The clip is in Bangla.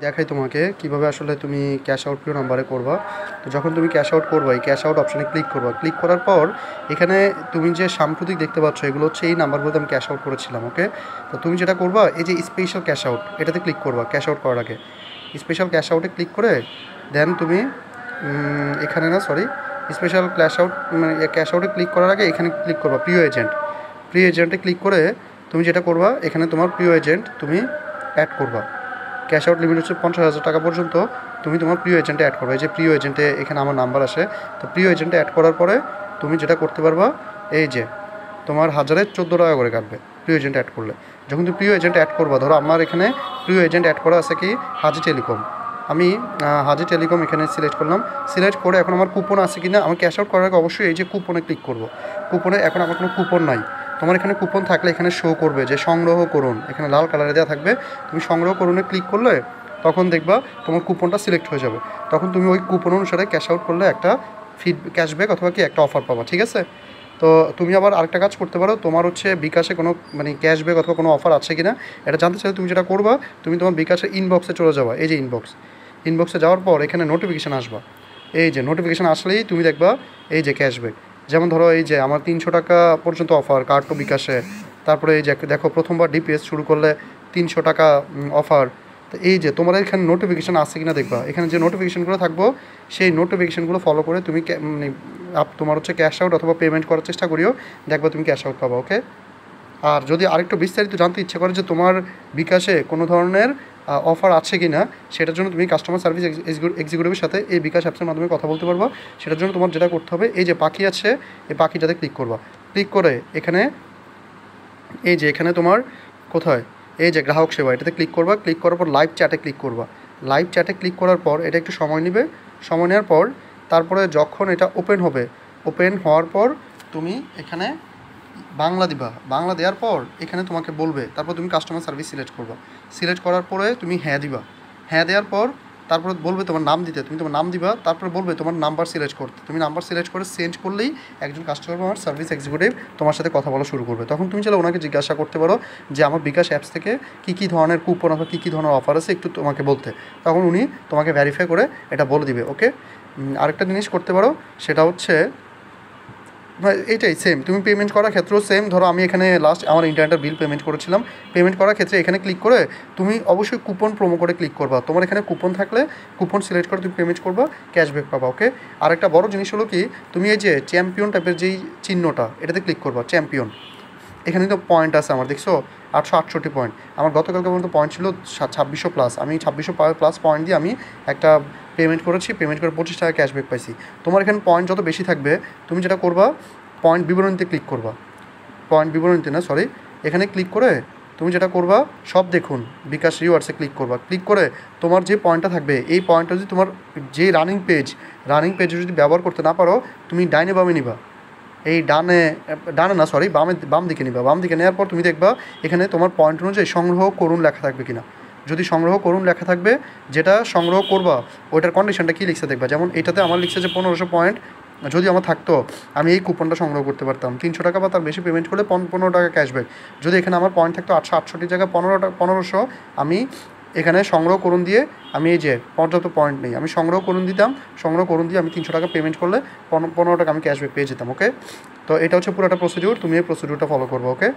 দেখাই তোমাকে কিভাবে আসলে তুমি ক্যাশ আউট প্রিয় নাম্বারে করবা। তো যখন তুমি ক্যাশ আউট করবা, এই ক্যাশ আউট অপশানে ক্লিক করবা। ক্লিক করার পর এখানে তুমি যে সাম্প্রতিক দেখতে পাচ্ছ এগুলো হচ্ছে এই নাম্বারগুলোতে আমি ক্যাশ আউট করেছিলাম। ওকে, তো তুমি যেটা করবা এই যে স্পেশাল ক্যাশ আউট এটাতে ক্লিক করবা। ক্যাশ আউট করার আগে স্পেশাল ক্যাশ আউটে ক্লিক করে দেন তুমি এখানে না সরি স্পেশাল ক্যাশ আউট মানে ক্যাশ আউটে ক্লিক করার আগে এখানে ক্লিক করবা প্রিয় এজেন্ট। প্রিয় এজেন্টে ক্লিক করে তুমি যেটা করবা এখানে তোমার প্রিয় এজেন্ট তুমি অ্যাড করবা। ক্যাশ আউট লিমিট হচ্ছে 50,000 টাকা পর্যন্ত তুমি তোমার প্রিয় এজেন্টে অ্যাড করবে। এই যে প্রিয় এজেন্টে এখানে আমার নাম্বার আসে, তো প্রিয় এজেন্টে অ্যাড করার পরে তুমি যেটা করতে পারবা এই যে তোমার 1014 টাকা করে কাটবে প্রিয় এজেন্ট অ্যাড করলে। যখন তুমি প্রিয় এজেন্ট অ্যাড করবা, ধরো আমার এখানে প্রিয় এজেন্ট অ্যাড করা আছে কি হাজি টেলিকম, আমি হাজি টেলিকম এখানে সিলেক্ট করলাম। সিলেক্ট করে এখন আমার কুপন আছে কি না, আমি ক্যাশ আউট করার আগে অবশ্যই এই যে কুপনে ক্লিক করব। কুপনে এখন আমার কোনো কুপন নাই। তোমার এখানে কুপন থাকলে এখানে শো করবে যে সংগ্রহ করুন, এখানে লাল কালারে দেওয়া থাকবে। তুমি সংগ্রহ করুনে ক্লিক করলে তখন দেখবা তোমার কুপনটা সিলেক্ট হয়ে যাবে। তখন তুমি ওই কুপন অনুসারে ক্যাশ আউট করলে একটা ক্যাশব্যাক অথবা কি একটা অফার পাবা। ঠিক আছে, তো তুমি আবার আরেকটা কাজ করতে পারো, তোমার হচ্ছে বিকাশে কোনো মানে ক্যাশব্যাক অথবা কোনো অফার আছে কি না এটা জানতে চাইলে তুমি যেটা করবা, তুমি তোমার বিকাশের ইনবক্সে চলে যাবা। এই যে ইনবক্সে যাওয়ার পর এখানে নোটিফিকেশান আসবা। এই যে নোটিফিকেশান আসলেই তুমি দেখবা এই যে ক্যাশব্যাক, যেমন ধরো এই যে আমার 300 টাকা পর্যন্ত অফার কার্ড টু বিকাশে। তারপরে এই যে দেখো প্রথমবার ডিপিএস শুরু করলে 300 টাকা অফার। তো এই যে তোমার এখানে নোটিফিকেশান আসছে কিনা দেখবা, এখানে যে নোটিফিকেশানগুলো থাকবো সেই নোটিফিকেশানগুলো ফলো করে তুমি মানে তোমার হচ্ছে ক্যাশ আউট অথবা পেমেন্ট করার চেষ্টা করিও, দেখবা তুমি ক্যাশ আউট পাবা। ওকে, আর যদি আরেকটু বিস্তারিত জানতে ইচ্ছে করে যে তোমার বিকাশে কোনো ধরনের অফার আছে কি না, সেটার জন্য তুমি কাস্টমার সার্ভিস এক্সিকিউটিভের সাথে এই বিকাশ অ্যাপসের মাধ্যমে কথা বলতে পারবা। সেটার জন্য তোমার যেটা করতে হবে এই যে পাখি আছে এই পাখিটাতে ক্লিক করবা। ক্লিক করে এখানে এই যে এখানে তোমার কোথায় এই যে গ্রাহক সেবা এটাতে ক্লিক করবা। ক্লিক করার পর লাইভ চ্যাটে ক্লিক করবা। লাইভ চ্যাটে ক্লিক করার পর এটা একটু সময় নেবে। সময় নেওয়ার পর তারপরে যখন এটা ওপেন হবে, ওপেন হওয়ার পর তুমি এখানে বাংলা দিবা। বাংলা দেওয়ার পর এখানে তোমাকে বলবে, তারপর তুমি কাস্টমার সার্ভিস সিলেক্ট করবা। সিলেক্ট করার পরে তুমি হ্যাঁ দিবা। হ্যাঁ দেওয়ার পর তারপরে বলবে তোমার নাম দিতে, তুমি তোমার নাম দিবা। তারপরে বলবে তোমার নাম্বার সিলেক্ট করতে, তুমি নাম্বার সিলেক্ট করে সেন্ড করলেই একজন কাস্টমার সার্ভিস এক্সিকিউটিভ তোমার সাথে কথা বলা শুরু করবে। তখন তুমি চাইলে ওনাকে জিজ্ঞাসা করতে পারো যে আমার বিকাশ অ্যাপস থেকে কী ধরনের কুপন অথবা কী ধরনের অফার আছে একটু তোমাকে বলতে। তখন উনি তোমাকে ভেরিফাই করে এটা বলে দিবে। ওকে, আরেকটা জিনিস করতে পারো, সেটা হচ্ছে এইটাই সেম, তুমি পেমেন্ট করার ক্ষেত্রেও সেম। ধরো আমি এখানে লাস্ট আমার ইন্টারনেটের বিল পেমেন্ট করেছিলাম। পেমেন্ট করার ক্ষেত্রে এখানে ক্লিক করে তুমি অবশ্যই কুপন প্রোমো কোডে ক্লিক করবা। তোমার এখানে কুপন থাকলে কুপন সিলেক্ট করে তুমি পেমেন্ট করবা, ক্যাশব্যাক পাবা। ওকে, আরেকটা বড় জিনিস হলো কি, তুমি এই যে চ্যাম্পিয়ন টাইপের যেই চিহ্নটা এটাতে ক্লিক করবা। চ্যাম্পিয়ন এখানে তো পয়েন্ট আছে আমার, দেখছো 868 পয়েন্ট। আমার গতকালকে পর্যন্ত পয়েন্ট ছিল 2600 প্লাস। আমি 2600 প্লাস পয়েন্ট দিয়ে আমি একটা পেমেন্ট করেছি, পেমেন্ট করে 25 টাকা ক্যাশব্যাক পাইছি। তোমার এখানে পয়েন্ট যত বেশি থাকবে তুমি যেটা করবা পয়েন্ট বিবরণীতে ক্লিক করবা। পয়েন্ট বিবরণীতে না সরি, এখানে ক্লিক করে তুমি যেটা করবা সব দেখুন বিকাশ রিওয়ার্ডসে ক্লিক করবা। ক্লিক করে তোমার যে পয়েন্টটা থাকবে এই পয়েন্টটা যদি তোমার যে রানিং পেজে যদি ব্যবহার করতে না পারো, তুমি ডাইনে বামে নিবা। এই ডানে না সরি বাম দিকে নিবা। বাম দিকে নেওয়ার পর তুমি দেখবা এখানে তোমার পয়েন্ট অনুযায়ী সংগ্রহ করুন লেখা থাকবে কিনা। যদি সংগ্রহ করুন লেখা থাকবে, যেটা সংগ্রহ করবা ওইটার কন্ডিশনটা কী লিখছে দেখবা। যেমন এটাতে আমার লিখছে যে 1500 পয়েন্ট যদি আমার থাকতো আমি এই কুপনটা সংগ্রহ করতে পারতাম। 300 টাকা বা তার বেশি পেমেন্ট করলে 15 টাকা ক্যাশব্যাক। যদি এখানে আমার পয়েন্ট থাকতো 868 জায়গায় 1500, আমি এখানে সংগ্রহ করুন দিয়ে আমি এই যে পর্যাপ্ত পয়েন্ট নেই, আমি সংগ্রহ করুন দিতাম। সংগ্রহ করুন দিয়ে আমি 300 টাকা পেমেন্ট করলে 15 টাকা আমি ক্যাশব্যাক পেয়ে যেতাম। ওকে, তো এটা হচ্ছে পুরোটা প্রসিডিউর, তুমি এই প্রসিডিউরটা ফলো করবো। ওকে।